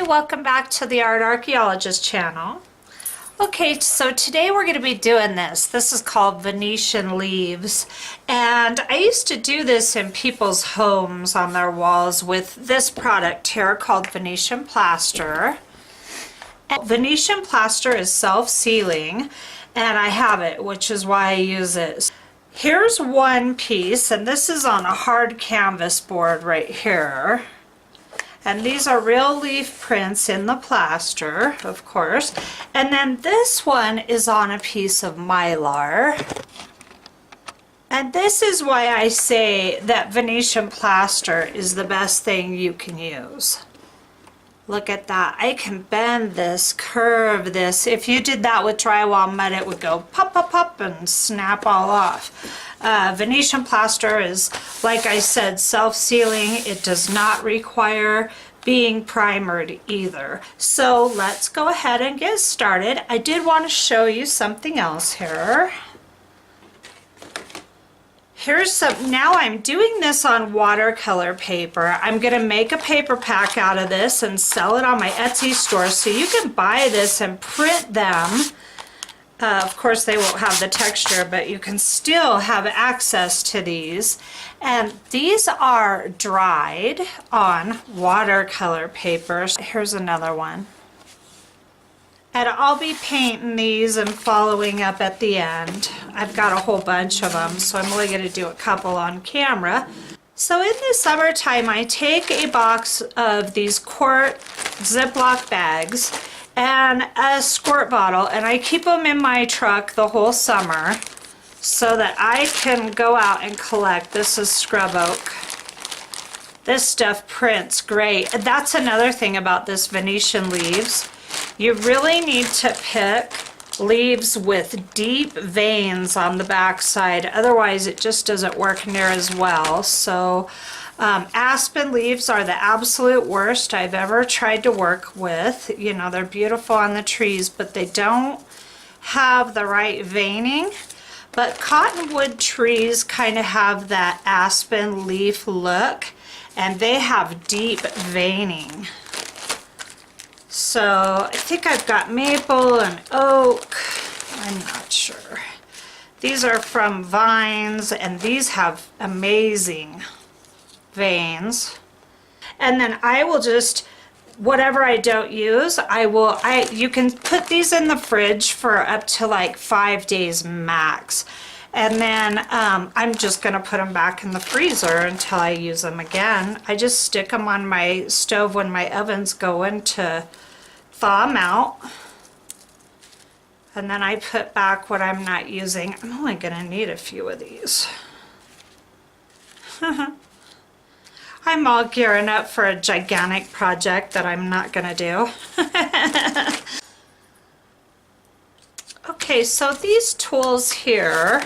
welcome back to the Art Archaeologist channel. Okay, so today we're going to be doing this. This is called Venetian Leaves, and I used to do this in people's homes on their walls with this product here called Venetian plaster. And Venetian plaster is self-sealing, and I have it, which is why I use it. Here's one piece, and this is on a hard canvas board right here. And these are real leaf prints in the plaster, of course. And then this one is on a piece of mylar. And this is why I say that Venetian plaster is the best thing you can use. Look at that. I can bend this, curve this. If you did that with drywall mud, it would go pop, pop, pop and snap all off. Venetian plaster is, like I said, self-sealing. It does not require being primered either. So let's go ahead and get started. I did want to show you something else here. Here's some, now I'm doing this on watercolor paper. I'm going to make a paper pack out of this and sell it on my Etsy store, so you can buy this and print them. Of course they won't have the texture, but you can still have access to these. And these are dried on watercolor paper. Here's another one. And I'll be painting these and following up at the end. I've got a whole bunch of them, so I'm only going to do a couple on camera. So in the summertime, I take a box of these quart Ziploc bags and a squirt bottle, and I keep them in my truck the whole summer so that I can go out and collect. This is scrub oak. This stuff prints great. That's another thing about this Venetian Leaves. You really need to pick leaves with deep veins on the back side, otherwise it just doesn't work near as well. So aspen leaves are the absolute worst I've ever tried to work with. You know, they're beautiful on the trees, but they don't have the right veining. But cottonwood trees kind of have that aspen leaf look, and they have deep veining. So I think I've got maple and oak. I'm not sure. These are from vines, and these have amazing veins. And then I will just, whatever I don't use, you can put these in the fridge for up to like 5 days max. And then I'm just going to put them back in the freezer until I use them again. I just stick them on my stove when my oven's going to thaw them out. And then I put back what I'm not using. I'm only going to need a few of these. I'm all gearing up for a gigantic project that I'm not going to do. Okay, so these tools here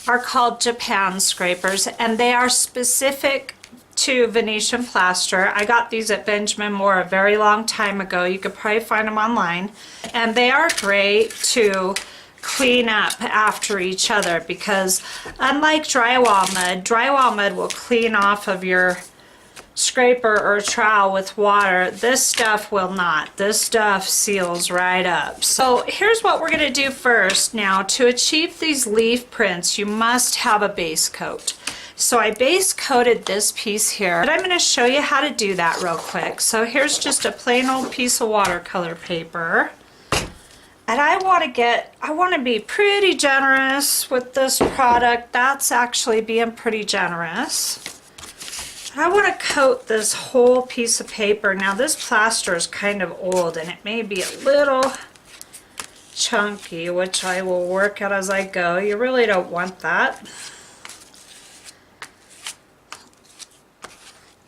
are called Japan scrapers, and they are specific to Venetian plaster. I got these at Benjamin Moore a very long time ago. You could probably find them online. And they are great to clean up after each other, because unlike drywall mud will clean off of your scraper or trowel with water. This stuff will not. This stuff seals right up. So here's what we're going to do first. Now, to achieve these leaf prints, you must have a base coat. So I base coated this piece here, but I'm going to show you how to do that real quick. So here's just a plain old piece of watercolor paper. And I want to be pretty generous with this product. That's actually being pretty generous. I want to coat this whole piece of paper. Now this plaster is kind of old and it may be a little chunky, which I will work out as I go. You really don't want that.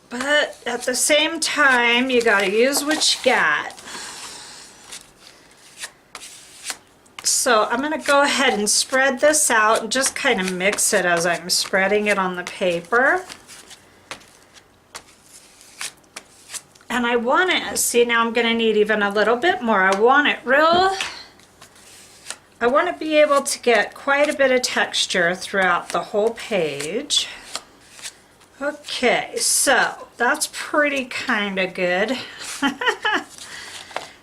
But at the same time, you got to use what you got. So I'm going to go ahead and spread this out and just kind of mix it as I'm spreading it on the paper. And I want it, see, now I'm going to need even a little bit more. I want to be able to get quite a bit of texture throughout the whole page. Okay, so that's pretty kind of good.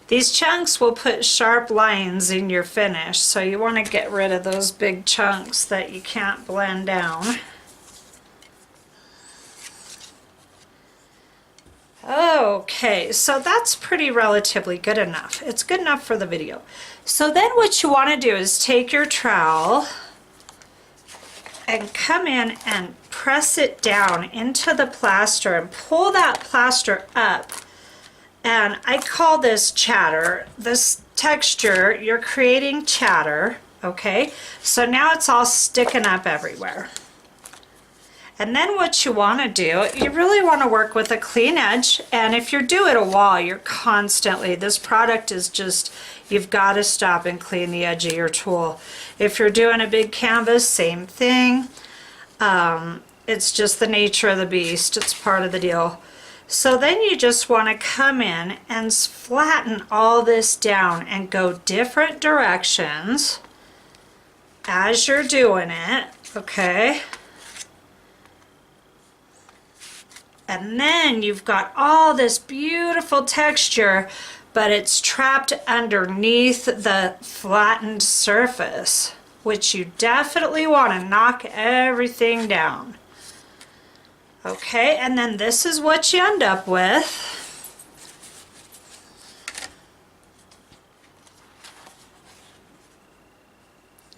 These chunks will put sharp lines in your finish, so you want to get rid of those big chunks that you can't blend down. Okay, so that's pretty relatively good enough. It's good enough for the video. So then what you want to do is take your trowel and come in and press it down into the plaster and pull that plaster up. And I call this chatter. This texture, you're creating chatter, okay? So now it's all sticking up everywhere. And then what you want to do, you really want to work with a clean edge. And if you're doing a wall, you're constantly, this product is just, you've got to stop and clean the edge of your tool. If you're doing a big canvas, same thing. It's just the nature of the beast. It's part of the deal. So then you just want to come in and flatten all this down and go different directions as you're doing it, okay? And then you've got all this beautiful texture, but it's trapped underneath the flattened surface, which you definitely want to knock everything down. Okay, and then this is what you end up with.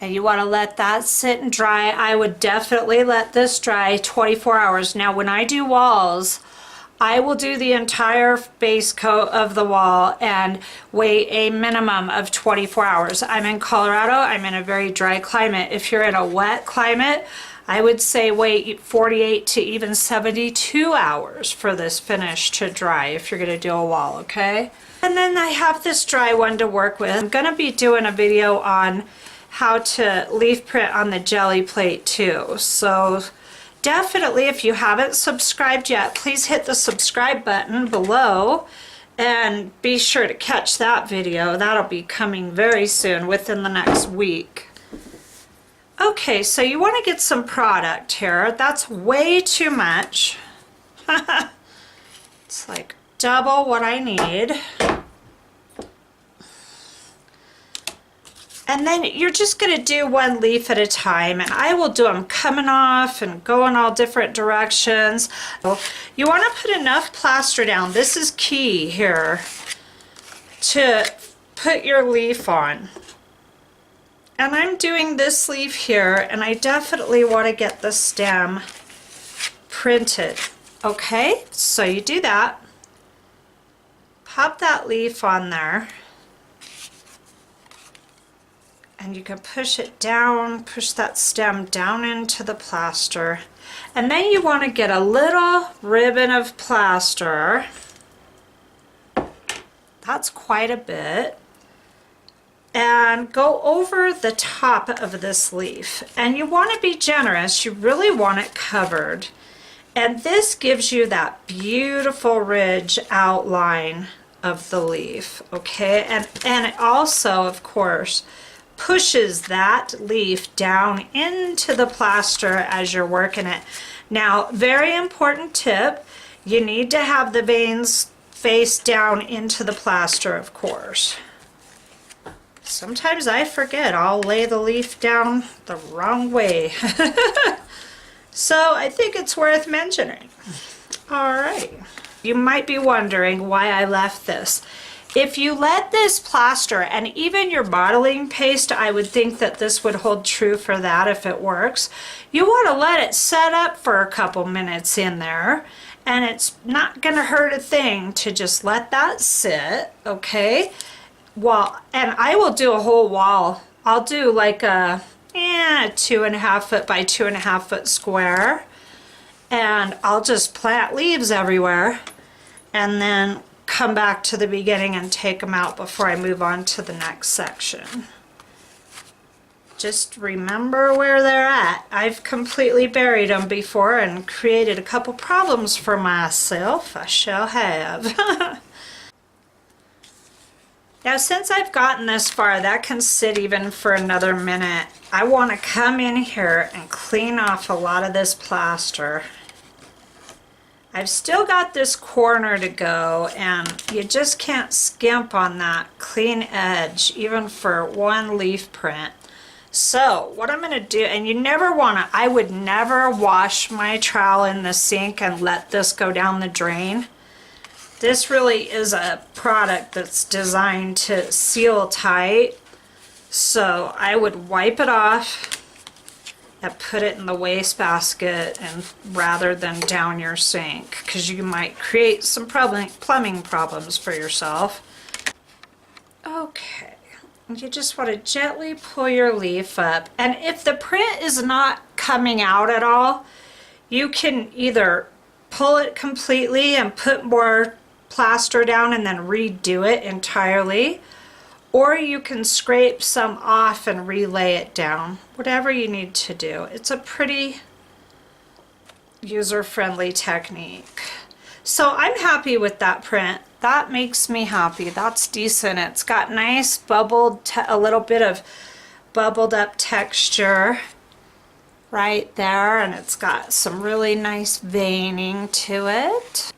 And you want to let that sit and dry. I would definitely let this dry 24 hours. Now when I do walls, I will do the entire base coat of the wall and wait a minimum of 24 hours. I'm in Colorado, I'm in a very dry climate. If you're in a wet climate, I would say wait 48 to even 72 hours for this finish to dry if you're gonna do a wall, okay? And then I have this dry one to work with. I'm gonna be doing a video on how to leaf print on the jelly plate too. So definitely, if you haven't subscribed yet, please hit the subscribe button below and be sure to catch that video. That'll be coming very soon, within the next week. Okay, so you want to get some product here. That's way too much. It's like double what I need. And then you're just going to do one leaf at a time, and I will do them coming off and going all different directions. You want to put enough plaster down. This is key here to put your leaf on. And I'm doing this leaf here, and I definitely want to get the stem printed. Okay, so you do that. Pop that leaf on there. And you can push it down, push that stem down into the plaster. And then you want to get a little ribbon of plaster. That's quite a bit. And go over the top of this leaf. And you want to be generous. You really want it covered. And this gives you that beautiful ridge outline of the leaf, okay? And it also, of course, pushes that leaf down into the plaster as you're working it. Now, very important tip, you need to have the veins face down into the plaster, of course. Sometimes I forget, I'll lay the leaf down the wrong way. So I think it's worth mentioning. All right. You might be wondering why I left this. If you let this plaster, and even your modeling paste, I would think that this would hold true for that if it works. You want to let it set up for a couple minutes in there, and it's not going to hurt a thing to just let that sit, okay? Well, and I will do a whole wall. I'll do like a 2.5 foot by 2.5 foot square, and I'll just plant leaves everywhere and then come back to the beginning and take them out before I move on to the next section. Just remember where they're at. I've completely buried them before and created a couple problems for myself. I shall have. Now, since I've gotten this far, that can sit even for another minute. I want to come in here and clean off a lot of this plaster. I've still got this corner to go, and you just can't skimp on that clean edge, even for one leaf print. So what I'm going to do, and you never want to, I would never wash my trowel in the sink and let this go down the drain. This really is a product that's designed to seal tight. So I would wipe it off and put it in the wastebasket, and rather than down your sink, because you might create some plumbing problems for yourself. Okay, you just want to gently pull your leaf up, and if the print is not coming out at all, you can either pull it completely and put more plaster down and then redo it entirely, or you can scrape some off and relay it down. Whatever you need to do. It's a pretty user-friendly technique. So I'm happy with that print. That makes me happy. That's decent. It's got nice bubbled, a little bit of bubbled up texture right there, and it's got some really nice veining to it.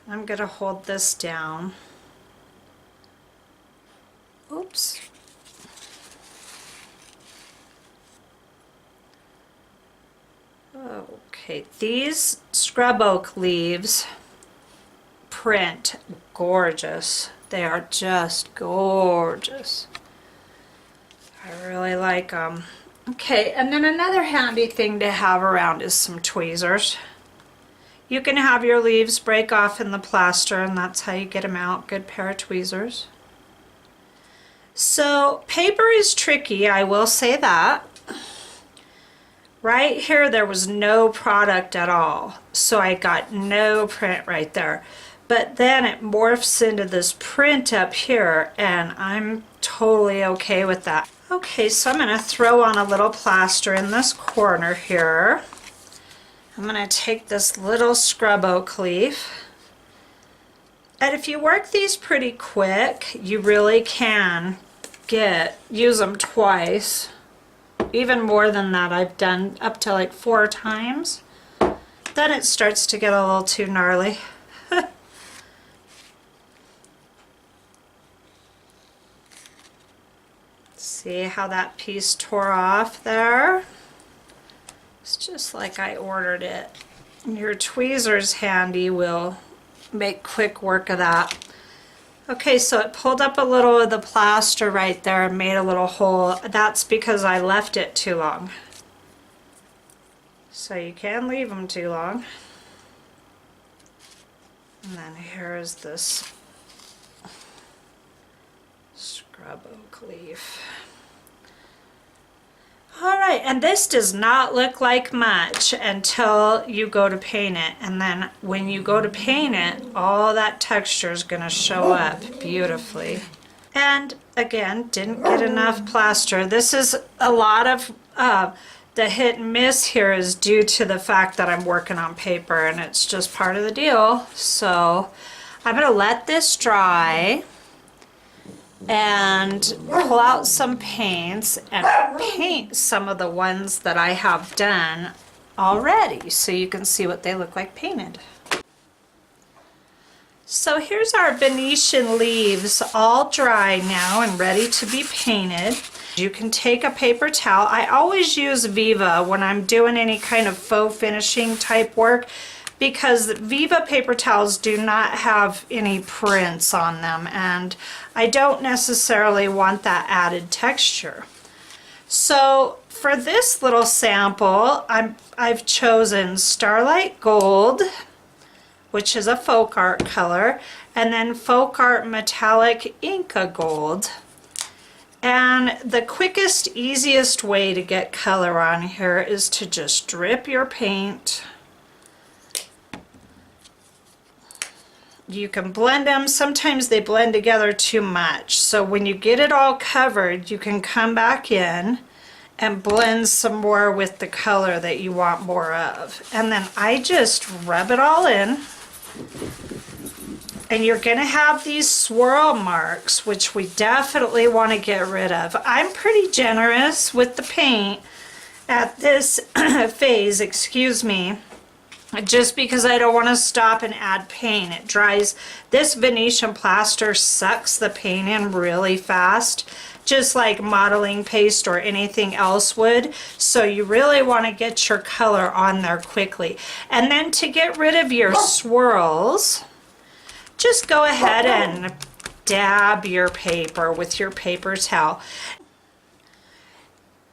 I'm gonna hold this down. Oops. Okay, these scrub oak leaves print gorgeous. They are just gorgeous. I really like them. Okay, and then another handy thing to have around is some tweezers. You can have your leaves break off in the plaster, and that's how you get them out. Good pair of tweezers. So paper is tricky, I will say that. Right here there was no product at all, so I got no print right there. But then it morphs into this print up here, and I'm totally okay with that. Okay, so I'm going to throw on a little plaster in this corner here. I'm going to take this little scrub oak leaf. And if you work these pretty quick, you really can use them twice. Even more than that. I've done up to like 4 times. Then it starts to get a little too gnarly. See how that piece tore off there? It's just like I ordered it. Your tweezers handy will make quick work of that. Okay, so it pulled up a little of the plaster right there and made a little hole. That's because I left it too long. So you can leave them too long. And then here's this scrub oak leaf. Alright, and this does not look like much until you go to paint it. And then when you go to paint it, all that texture is going to show up beautifully. And again, didn't get enough plaster. This is a lot of the hit and miss here is due to the fact that I'm working on paper, and it's just part of the deal. So I'm going to let this dry and pull out some paints and paint some of the ones that I have done already so you can see what they look like painted. So here's our Venetian leaves all dry now and ready to be painted. You can take a paper towel. I always use Viva when I'm doing any kind of faux finishing type work, because Viva paper towels do not have any prints on them, and I don't necessarily want that added texture. So for this little sample, I've chosen Starlight Gold, which is a folk art color, and then folk art metallic Inca Gold. And the quickest, easiest way to get color on here is to just drip your paint. You can blend them. Sometimes they blend together too much. So when you get it all covered, you can come back in and blend some more with the color that you want more of. And then I just rub it all in. And you're going to have these swirl marks, which we definitely want to get rid of. I'm pretty generous with the paint at this phase, excuse me. just because I don't want to stop and add paint. It dries. This Venetian plaster sucks the paint in really fast, just like modeling paste or anything else would. So you really want to get your color on there quickly. And then to get rid of your swirls, just go ahead and dab your paper with your paper towel.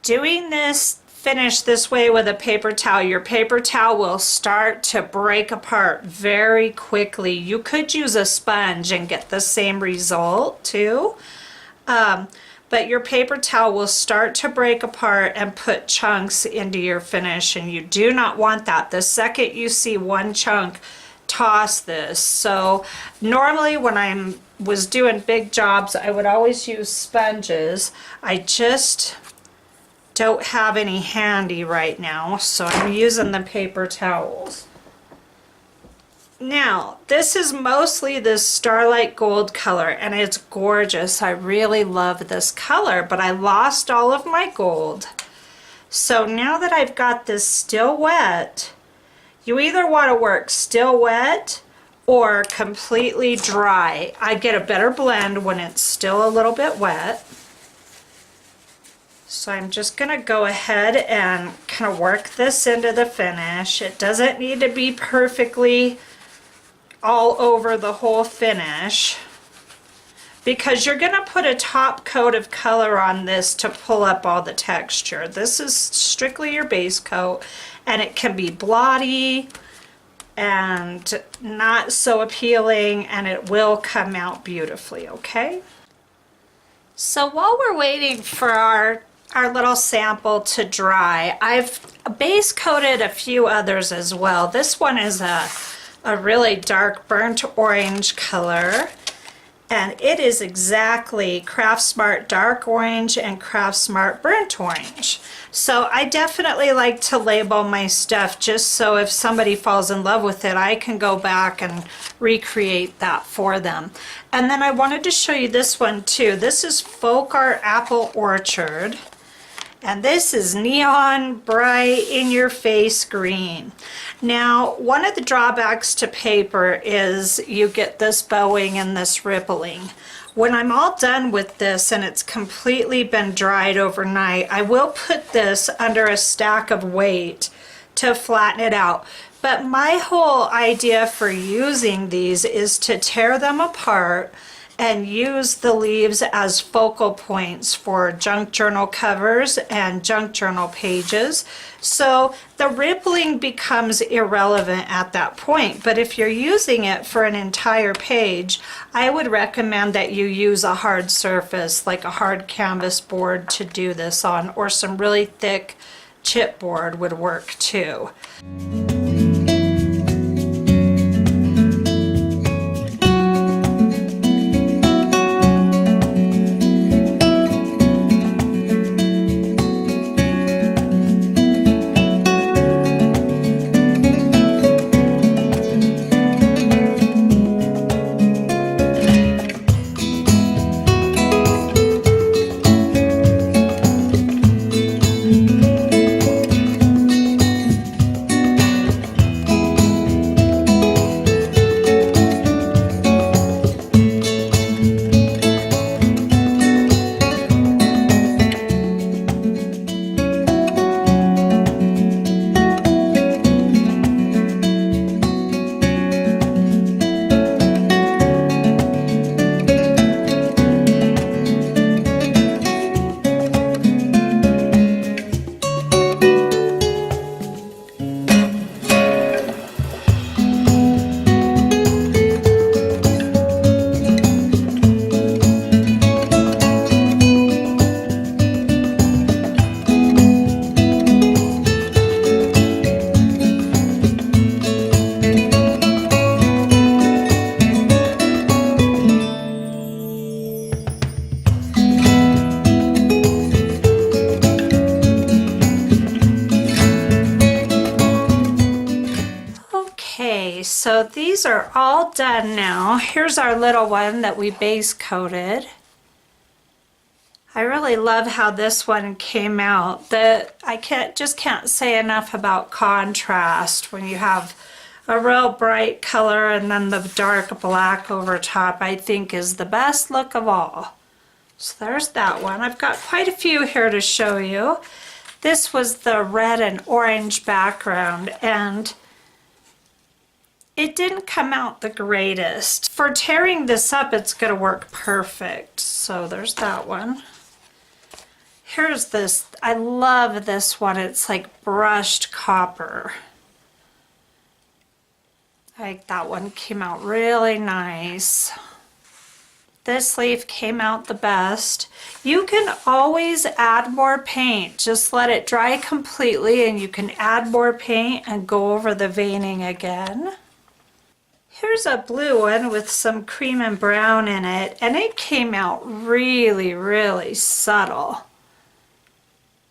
Doing this finish this way with a paper towel, your paper towel will start to break apart very quickly. You could use a sponge and get the same result too, but your paper towel will start to break apart and put chunks into your finish, and you do not want that. The second you see one chunk, toss this. So normally when I was doing big jobs, I would always use sponges. I just don't have any handy right now, so I'm using the paper towels. Now, this is mostly this Starlight Gold color, and it's gorgeous. I really love this color, but I lost all of my gold. So now that I've got this still wet, you either want to work still wet or completely dry. I get a better blend when it's still a little bit wet. So I'm just going to go ahead and kind of work this into the finish. It doesn't need to be perfectly all over the whole finish, because you're going to put a top coat of color on this to pull up all the texture. This is strictly your base coat, and it can be blotty and not so appealing, and it will come out beautifully, okay? So while we're waiting for our little sample to dry, I've base coated a few others as well. This one is a really dark burnt orange color, and it is exactly Craft Smart dark orange and Craft Smart burnt orange. So I definitely like to label my stuff just so if somebody falls in love with it, I can go back and recreate that for them. And then I wanted to show you this one too. This is Folk Art Apple Orchard. And this is neon bright in your face green. Now, one of the drawbacks to paper is you get this bowing and this rippling. When I'm all done with this and it's completely been dried overnight, I will put this under a stack of weight to flatten it out. But my whole idea for using these is to tear them apart and use the leaves as focal points for junk journal covers and junk journal pages. So the rippling becomes irrelevant at that point. But if you're using it for an entire page, I would recommend that you use a hard surface, like a hard canvas board, to do this on, or some really thick chipboard would work too. So these are all done now. Here's our little one that we base coated. I really love how this one came out. I just can't say enough about contrast when you have a real bright color and then the dark black over top, I think is the best look of all. So there's that one. I've got quite a few here to show you. This was the red and orange background, and it didn't come out the greatest. For tearing this up, it's gonna work perfect. So there's that one. Here's this, I love this one. It's like brushed copper. Like that one came out really nice. This leaf came out the best. You can always add more paint. Just let it dry completely and you can add more paint and go over the veining again. Here's a blue one with some cream and brown in it, and it came out really, really subtle.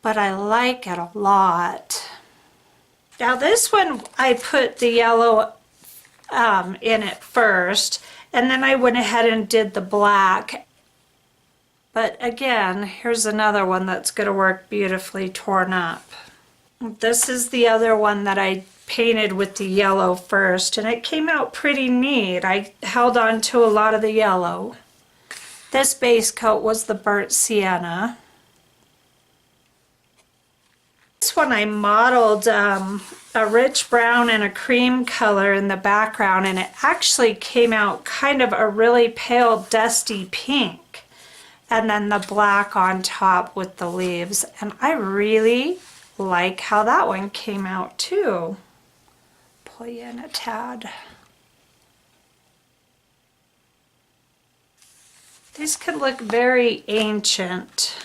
But I like it a lot. Now this one, I put the yellow in it first, and then I went ahead and did the black. But again, here's another one that's going to work beautifully torn up. This is the other one that I painted with the yellow first, and it came out pretty neat. I held on to a lot of the yellow. This base coat was the burnt sienna. This one I modeled a rich brown and a cream color in the background, and it actually came out kind of a really pale dusty pink, and then the black on top with the leaves, and I really like how that one came out too. Pull you in a tad. These can look very ancient.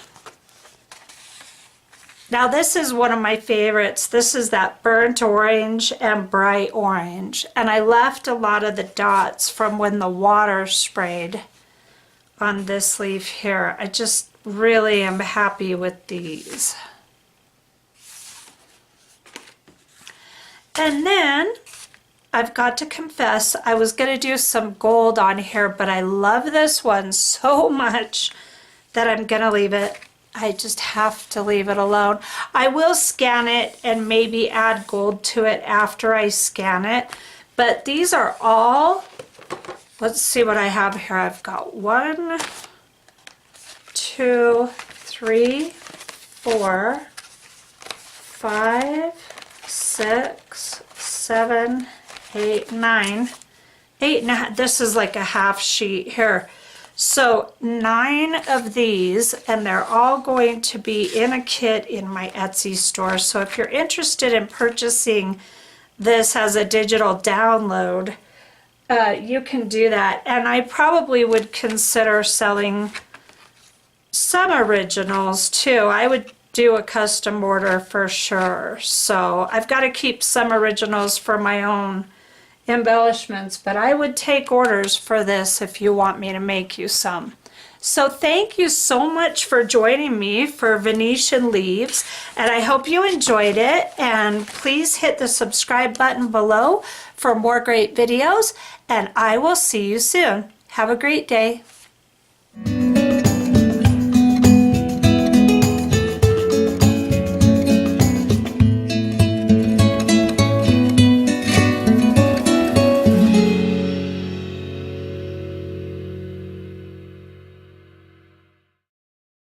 Now this is one of my favorites. This is that burnt orange and bright orange. And I left a lot of the dots from when the water sprayed on this leaf here. I just really am happy with these. And then I've got to confess, I was going to do some gold on here, but I love this one so much that I'm going to leave it. I just have to leave it alone. I will scan it and maybe add gold to it after I scan it. But these are all, let's see what I have here. I've got 1, 2, 3, 4, 5, 6, 7, 8, 9. 8 and a half, this is like a half sheet here. So 9 of these, and they're all going to be in a kit in my Etsy store. So if you're interested in purchasing this as a digital download, you can do that. And I probably would consider selling some originals too. I would do a custom order for sure. So I've got to keep some originals for my own embellishments, but I would take orders for this if you want me to make you some. So thank you so much for joining me for Venetian Leaves, and I hope you enjoyed it, and please hit the subscribe button below for more great videos, and I will see you soon. Have a great day.